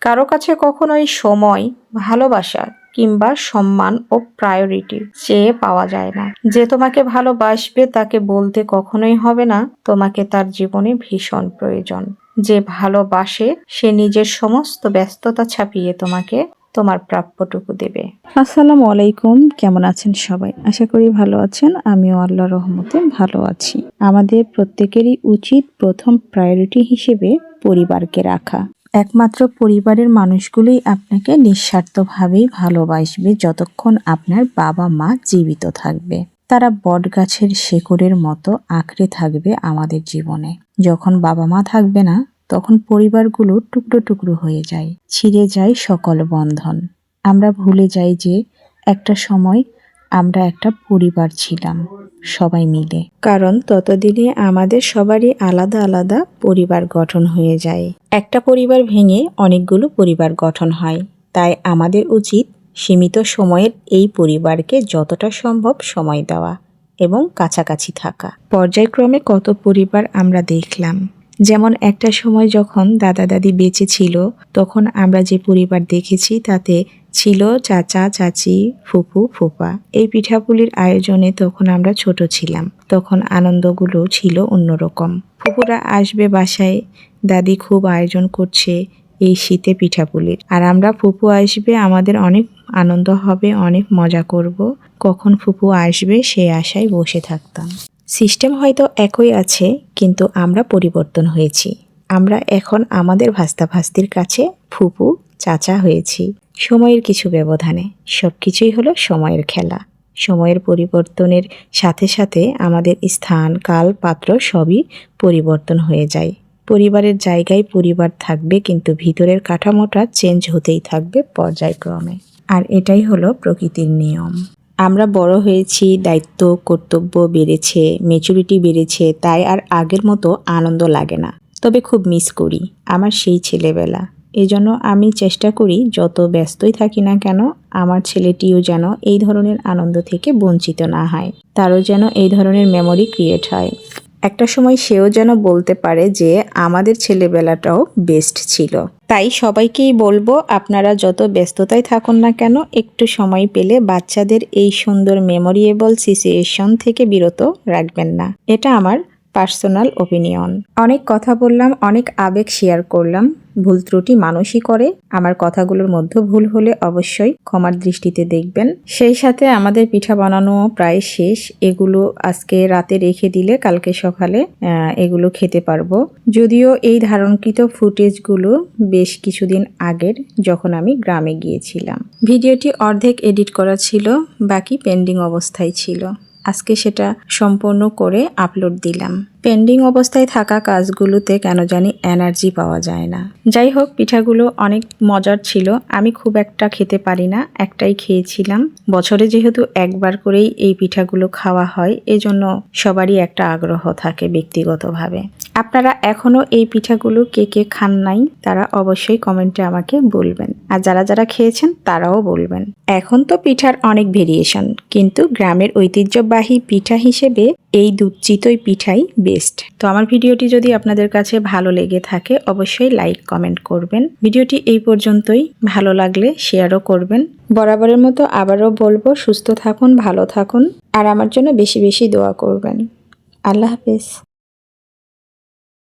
কারো কাছে কখনোই সময়, ভালোবাসা কিংবা সম্মান ও প্রায়োরিটি চেয়ে পাওয়া যায় না। যে তোমাকে ভালোবাসবে তাকে বলতে কখনোই হবে না তোমাকে তার জীবনে ভীষণ প্রয়োজন। যে ভালোবাসে সে নিজের সমস্ত ব্যস্ততা ছাপিয়ে তোমাকে তোমার প্রাপ্যটুকু দেবে। আসসালামু আলাইকুম, কেমন আছেন সবাই? আশা করি ভালো আছেন। আমিও আল্লাহর রহমতে ভালো আছি। আমাদের প্রত্যেকেরই উচিত প্রথম প্রায়োরিটি হিসেবে পরিবারকে রাখা। একমাত্র পরিবারের মানুষগুলোই আপনাকে নিঃস্বার্থভাবেই ভালোবাসবে যতক্ষণ আপনার বাবা মা জীবিত থাকবে। তারা বটগাছের শেকড়ের মতো আঁকড়ে থাকবে আমাদের জীবনে। যখন বাবা মা থাকবে না তখন পরিবারগুলো টুকরো টুকরো হয়ে যায়, ছিঁড়ে যায় সকল বন্ধন। আমরা ভুলে যাই যে একটা সময় আমরা একটা পরিবার ছিলাম সবাই মিলে, কারণ ততদিনে আমাদের সবারই আলাদা আলাদা পরিবার গঠন হয়ে যায়। একটা পরিবার ভেঙে অনেকগুলো পরিবার গঠন হয়। তাই আমাদের উচিত সীমিত সময়ের এই পরিবারকে যতটা সম্ভব সময় দেওয়া এবং কাছাকাছি থাকা। পর্যায়ক্রমে কত পরিবার আমরা দেখলাম। যেমন একটা সময় যখন দাদা দাদি বেঁচে ছিল তখন আমরা যে পরিবার দেখেছি তাতে ছিল চাচা চাচি, ফুপু ফুপা। এই পিঠাপুলির আয়োজনে তখন আমরা ছোট ছিলাম, তখন আনন্দগুলো ছিল অন্যরকম। ফুপুরা আসবে বাসায়, দাদি খুব আয়োজন করছে এই শীতে পিঠাপুলির, আর আমরা ফুপু আসবে, আমাদের অনেক আনন্দ হবে, অনেক মজা করব। কখন ফুপু আসবে সেই আশায় বসে থাকতাম। সিস্টেম হয়তো একই আছে, কিন্তু আমরা পরিবর্তন হয়েছি। আমরা এখন আমাদের ভাস্তা ভাস্তির কাছে ফুপু চাচা হয়েছি সময়ের কিছু ব্যবধানে। সব কিছুই হলো সময়ের খেলা। সময়ের পরিবর্তনের সাথে সাথে আমাদের স্থান, কাল, পাত্র সবই পরিবর্তন হয়ে যায়। পরিবারের জায়গায় পরিবার থাকবে, কিন্তু ভিতরের কাঠামোটা চেঞ্জ হতেই থাকবে পর্যায়ক্রমে। আর এটাই হলো প্রকৃতির নিয়ম। আমরা বড় হয়েছি, দায়িত্ব কর্তব্য বেড়েছে, ম্যাচুরিটি বেড়েছে, তাই আর আগের মতো আনন্দ লাগে না। তবে খুব মিস করি আমার সেই ছেলেবেলা। এজন্য আমি চেষ্টা করি যত ব্যস্তই থাকি না কেন আমার ছেলেটিও যেন এই ধরনের আনন্দ থেকে বঞ্চিত না হয়, তারও যেন এই ধরনের মেমোরি ক্রিয়েট হয়। একটা সময় সেও যেন বলতে পারে যে আমাদের ছেলেবেলাটাও বেস্ট ছিল। তাই সবাইকেই বলবো, আপনারা যত ব্যস্ততায় থাকুন না কেন একটু সময় পেলে বাচ্চাদের এই সুন্দর মেমোরিয়েবল সিচুয়েশন থেকে বিরত রাখবেন না। এটা আমার পার্সোনাল ওপিনিয়ন। অনেক কথা বললাম, অনেক আবেগ শেয়ার করলাম। ভুল ত্রুটি মানুষই করে। আমার কথাগুলোর মধ্যে ভুল হলে অবশ্যই ক্ষমার দৃষ্টিতে দেখবেন। সেই সাথে আমাদের পিঠা বানানো প্রায় শেষ। এগুলো আজকে রাতে রেখে দিলে কালকে সকালে এগুলো খেতে পারবো। যদিও এই ধারণকৃত ফুটেজগুলো বেশ কিছুদিন আগের, যখন আমি গ্রামে গিয়েছিলাম। ভিডিওটি অর্ধেক এডিট করা ছিল, বাকি পেন্ডিং অবস্থায় ছিল। আজকে সেটা সম্পূর্ণ করে আপলোড দিলাম। পেন্ডিং অবস্থায় থাকা কাজগুলোতে কেন জানি এনার্জি পাওয়া যায় না। যাই হোক, পিঠাগুলো অনেক মজার ছিল। আমি খুব একটা খেতে পারি না, একটাই খেয়েছিলাম। বছরে যেহেতু একবার করেই এই পিঠাগুলো খাওয়া হয়, এজন্য সবারই একটা আগ্রহ থাকে ব্যক্তিগতভাবে। আপনারা এখনো এই পিঠাগুলো কে কে খান নাই তারা অবশ্যই কমেন্টে আমাকে বলবেন, আর যারা যারা খেয়েছেন তারাও বলবেন। এখন তো পিঠার অনেক ভেরিয়েশন, কিন্তু গ্রামের ঐতিহ্যবাহী পিঠা হিসেবে এই দুধ চিতই পিঠাই বেস্ট। তো আমার ভিডিওটি যদি আপনাদের কাছে ভালো লেগে থাকে অবশ্যই লাইক কমেন্ট করবেন। ভিডিওটি এই পর্যন্তই, ভালো লাগলে শেয়ারও করবেন। বরাবরের মতো আবারও বলবো, সুস্থ থাকুন, ভালো থাকুন, আর আমার জন্য বেশি বেশি দোয়া করবেন। আল্লাহ হাফেজ।